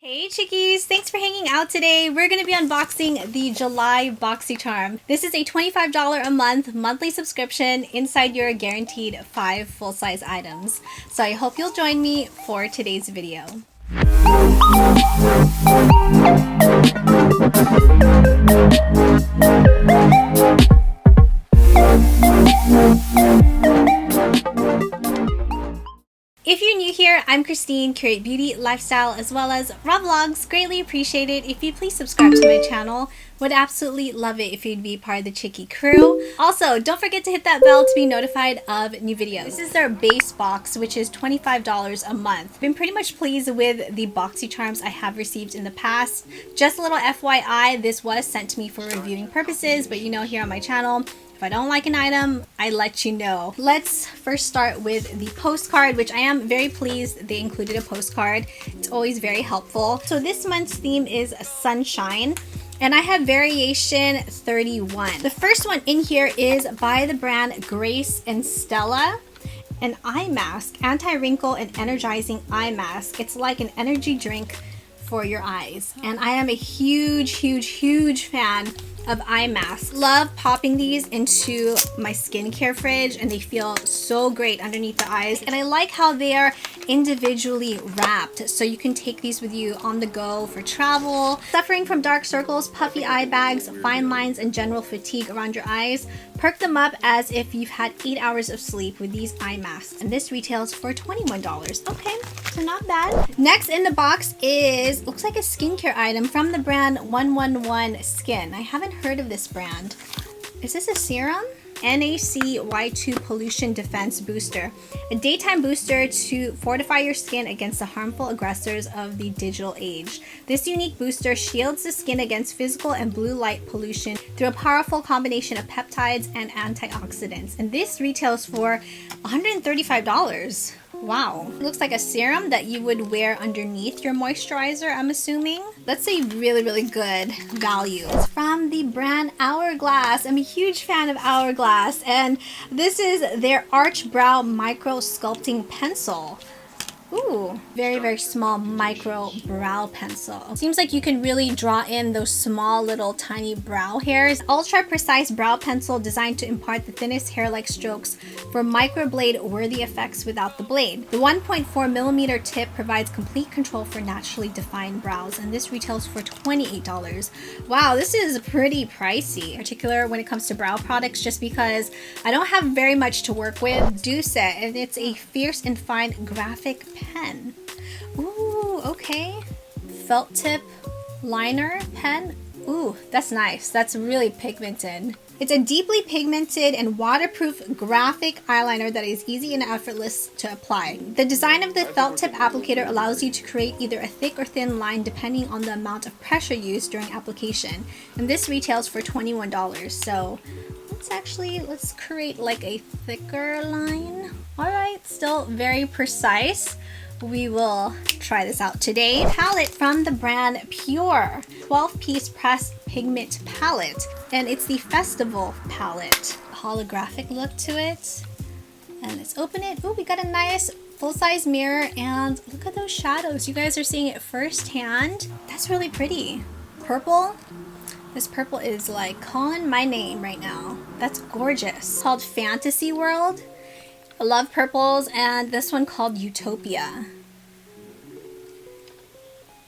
Hey chickies, thanks for hanging out today. We're going to be unboxing the July Boxycharm. This is a $25 a month monthly subscription. Inside you're guaranteed 5 full-size items. So I hope you'll join me for today's video. If you're new here, I'm Christine, curate beauty, lifestyle, as well as raw vlogs. Greatly appreciate it if you please subscribe to my channel. Would absolutely love it if you'd be part of the Chickie crew. Also, don't forget to hit that bell to be notified of new videos. This is their base box, which is $25 a month. Been pretty much pleased with the Boxycharms I have received in the past. Just a little FYI, this was sent to me for reviewing purposes, but you know, here on my channel, if I don't like an item, I let you know. Let's first start with the postcard, which I am very pleased they included a postcard. It's always very helpful. So this month's theme is sunshine, and I have variation 31. The first one in here is by the brand Grace and Stella. An eye mask, anti-wrinkle and energizing eye mask. It's like an energy drink for your eyes. And I am a huge fan of eye masks. Love popping these into my skincare fridge, and they feel so great underneath the eyes. And I like how they are individually wrapped, so you can take these with you on the go for travel. Suffering from dark circles, puffy eye bags, fine lines, and general fatigue around your eyes? Perk them up as if you've had 8 hours of sleep with these eye masks. And this retails for $21. Okay, so not bad. Next in the box is, looks like a skincare item from the brand 111 Skin. I haven't heard of this brand. Is this a serum? NAC-Y2 Pollution Defense Booster. A daytime booster to fortify your skin against the harmful aggressors of the digital age. This unique booster shields the skin against physical and blue light pollution through a powerful combination of peptides and antioxidants. And this retails for $135. Wow. Looks like a serum that you would wear underneath your moisturizer, I'm assuming. That's a really good value. It's from the brand Hourglass. I'm a huge fan of Hourglass, and this is their Arch Brow Micro Sculpting Pencil. Ooh, very small micro brow pencil. Seems like you can really draw in those small little tiny brow hairs. Ultra precise brow pencil designed to impart the thinnest hair-like strokes for microblade worthy effects without the blade. The 1.4mm tip provides complete control for naturally defined brows, and this retails for $28. Wow, this is pretty pricey, in particular when it comes to brow products, just because I don't have very much to work with. Douce, and it's a fierce and fine graphic pen. Ooh, okay. Felt tip liner pen. Ooh, that's nice. That's really pigmented. It's a deeply pigmented and waterproof graphic eyeliner that is easy and effortless to apply. The design of the felt tip applicator allows you to create either a thick or thin line depending on the amount of pressure used during application. And this retails for $21. So let's create like a thicker line. Alright, still very precise. We will try this out today. Palette from the brand Pure. 12-piece pressed pigment palette. And it's the Festival palette. Holographic look to it. And let's open it. Ooh, we got a nice full-size mirror, and look at those shadows. You guys are seeing it firsthand. That's really pretty. Purple. This purple is like calling my name right now. That's gorgeous. It's called Fantasy World. I love purples, and this one called Utopia.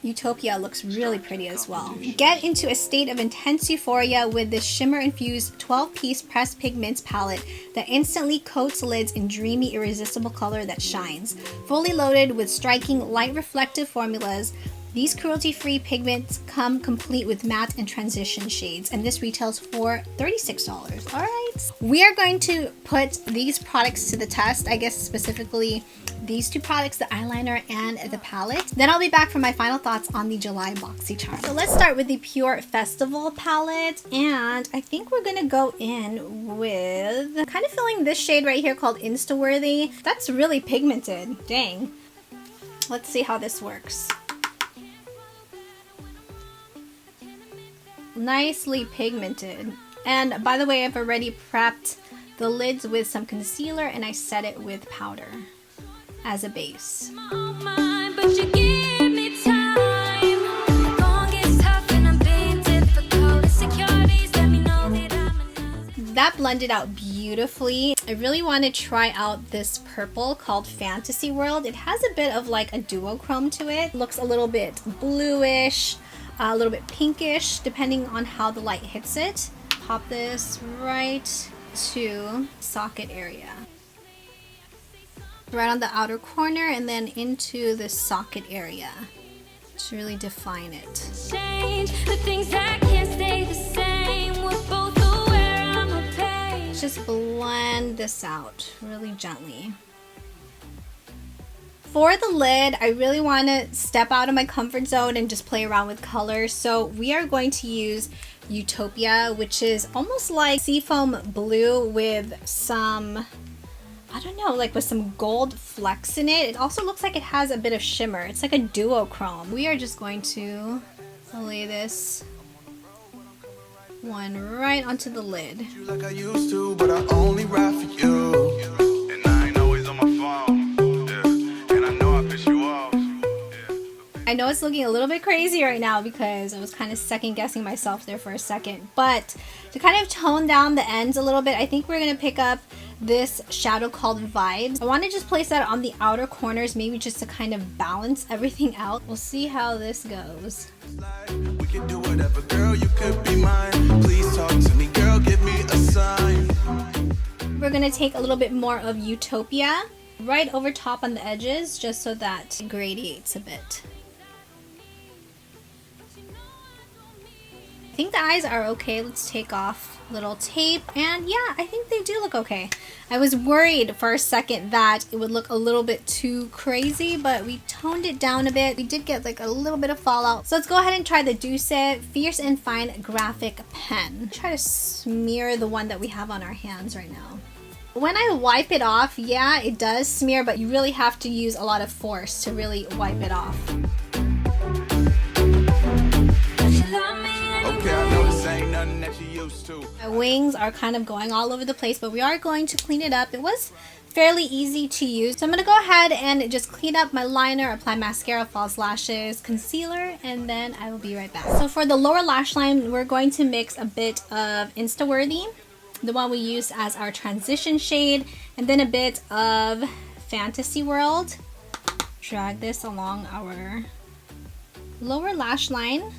Utopia looks really pretty as well. Get into a state of intense euphoria with this shimmer-infused 12-piece pressed pigments palette that instantly coats lids in dreamy, irresistible color that shines. Fully loaded with striking, light reflective formulas, these cruelty-free pigments come complete with matte and transition shades, and this retails for $36. Alright. We are going to put these products to the test, I guess specifically these two products, the eyeliner and the palette. Then I'll be back for my final thoughts on the July Boxycharm. So let's start with the Pure Festival palette, and I think we're gonna go in with kind of feeling this shade right here called Instaworthy. That's really pigmented. Dang. Let's see how this works. Nicely pigmented. And by the way, I've already prepped the lids with some concealer, and I set it with powder as a base. But you give me time. blended out beautifully. I really want to try out this purple called Fantasy World. It has a bit of like a duochrome to it. Looks a little bit bluish, a little bit pinkish, depending on how the light hits it. Pop this right to socket area. Right on the outer corner and then into the socket area to really define it. Change the things that can't stay the same. We're both aware I'm a page. Just blend this out really gently. For the lid, I really want to step out of my comfort zone and just play around with colors. So we are going to use Utopia, which is almost like seafoam blue with some, I don't know, like with some gold flecks in it. It also looks like it has a bit of shimmer. It's like a duochrome. We are just going to lay this one right onto the lid. Like I used to, but I only ride for you. And I ain't always on my phone. I know it's looking a little bit crazy right now because I was kind of second guessing myself there for a second, but to kind of tone down the ends a little bit, I think we're going to pick up this shadow called Vibes. I want to just place that on the outer corners, maybe just to kind of balance everything out. We'll see how this goes. We can do whatever, girl, you could be mine. Please talk to me, girl, give me a sign. We're going to take a little bit more of Utopia right over top on the edges just so that it gradiates a bit. I think the eyes are okay. Let's take off little tape, and yeah, I think they do look okay. I was worried for a second that it would look a little bit too crazy, but we toned it down a bit. We did get like a little bit of fallout. So let's go ahead and try the Douce Fierce and Fine Graphic Pen. Try to smear the one that we have on our hands right now. When I wipe it off, yeah, it does smear, but you really have to use a lot of force to really wipe it off. My wings are kind of going all over the place, but we are going to clean it up. It was fairly easy to use. So I'm going to go ahead and just clean up my liner, apply mascara, false lashes, concealer, and then I will be right back. So for the lower lash line, we're going to mix a bit of Instaworthy, the one we used as our transition shade, and then a bit of Fantasy World. Drag this along our lower lash line,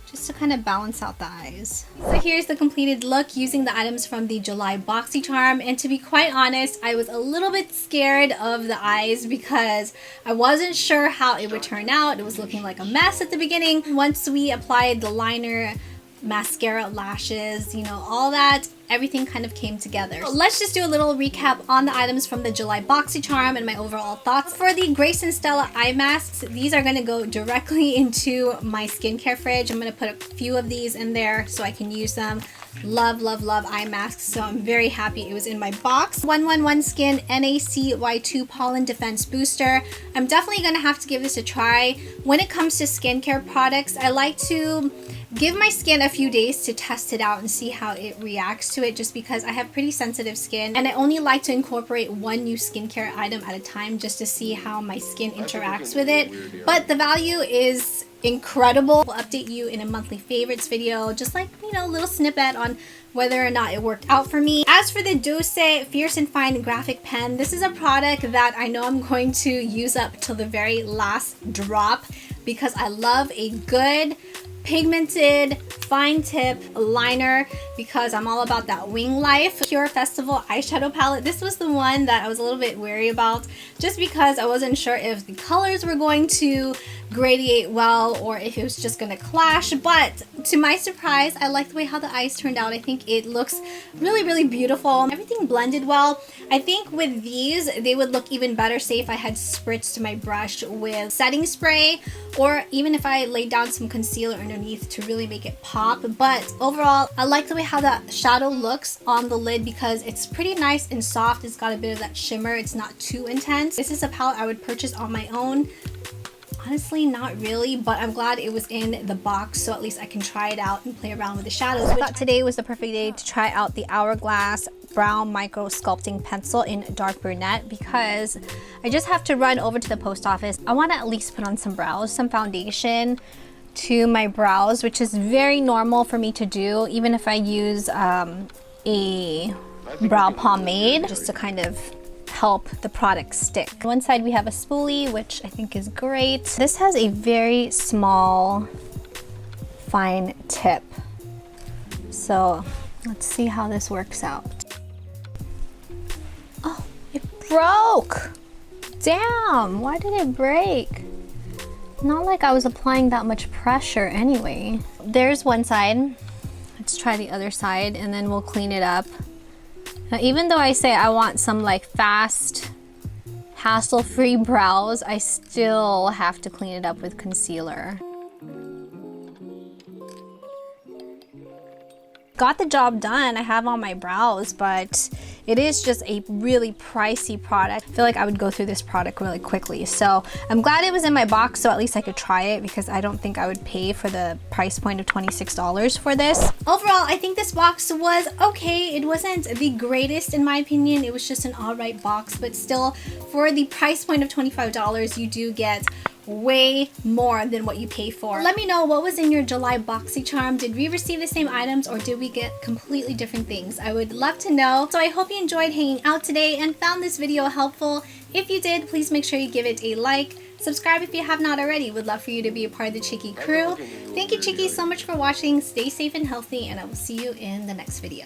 just to kind of balance out the eyes. So here's the completed look using the items from the July Boxycharm, and to be quite honest, I was a little bit scared of the eyes because I wasn't sure how it would turn out. It was looking like a mess at the beginning. Once we applied the liner, mascara, lashes, you know, all that, everything kind of came together. So let's just do a little recap on the items from the July Boxycharm and my overall thoughts. For the Grace and Stella eye masks, these are going to go directly into my skincare fridge. I'm going to put a few of these in there so I can use them. Love, love, love eye masks, so I'm very happy it was in my box. 111 Skin NACY2 Pollen Defense Booster. I'm definitely going to have to give this a try. When it comes to skincare products, I like to give my skin a few days to test it out and see how it reacts to it, just because I have pretty sensitive skin and I only like to incorporate one new skincare item at a time just to see how my skin interacts with it. But the value is incredible. We'll update you in a monthly favorites video, just like, you know, a little snippet on whether or not it worked out for me. As for the Douce Fierce and Fine Graphic Pen, this is a product that I know I'm going to use up till the very last drop because I love a good pigmented fine tip liner because I'm all about that wing life. Pure Festival eyeshadow palette. This was the one that I was a little bit wary about just because I wasn't sure if the colors were going to gradiate well or if it was just going to clash, but to my surprise, I like the way how the eyes turned out. I think it looks really, really beautiful. Everything blended well. I think with these, they would look even better, say if I had spritzed my brush with setting spray, or even if I laid down some concealer underneath to really make it pop. But overall, I like the way how the shadow looks on the lid because it's pretty nice and soft. It's got a bit of that shimmer. It's not too intense. This is a palette I would purchase on my own. Honestly, not really, but I'm glad it was in the box, so at least I can try it out and play around with the shadows. I thought today was the perfect day to try out the Hourglass Brown Micro Sculpting Pencil in Dark Brunette because I just have to run over to the post office. I want to at least put on some brows, some foundation to my brows, which is very normal for me to do, even if I use a brow pomade just to kind of help the product stick. On one side we have a spoolie, which I think is great. This has a very small, fine tip. So let's see how this works out. Oh, it broke! Damn, why did it break? Not like I was applying that much pressure anyway. There's one side. Let's try the other side and then we'll clean it up. Now, even though I say I want some like fast, hassle-free brows, I still have to clean it up with concealer. Got the job done. I have on my brows, but it is just a really pricey product. I feel like I would go through this product really quickly. So I'm glad it was in my box, so at least I could try it, because I don't think I would pay for the price point of $26 for this. Overall, I think this box was okay. It wasn't the greatest in my opinion. It was just an alright box, but still, for the price point of $25, you do get way more than what you pay for. Let me know what was in your July Boxycharm. Did we receive the same items or did we get completely different things? I would love to know. So I hope you enjoyed hanging out today and found this video helpful. If you did, please make sure you give it a like. Subscribe if you have not already. Would love for you to be a part of the Chicky crew. Thank you, Chickies, so much for watching. Stay safe and healthy, and I will see you in the next video.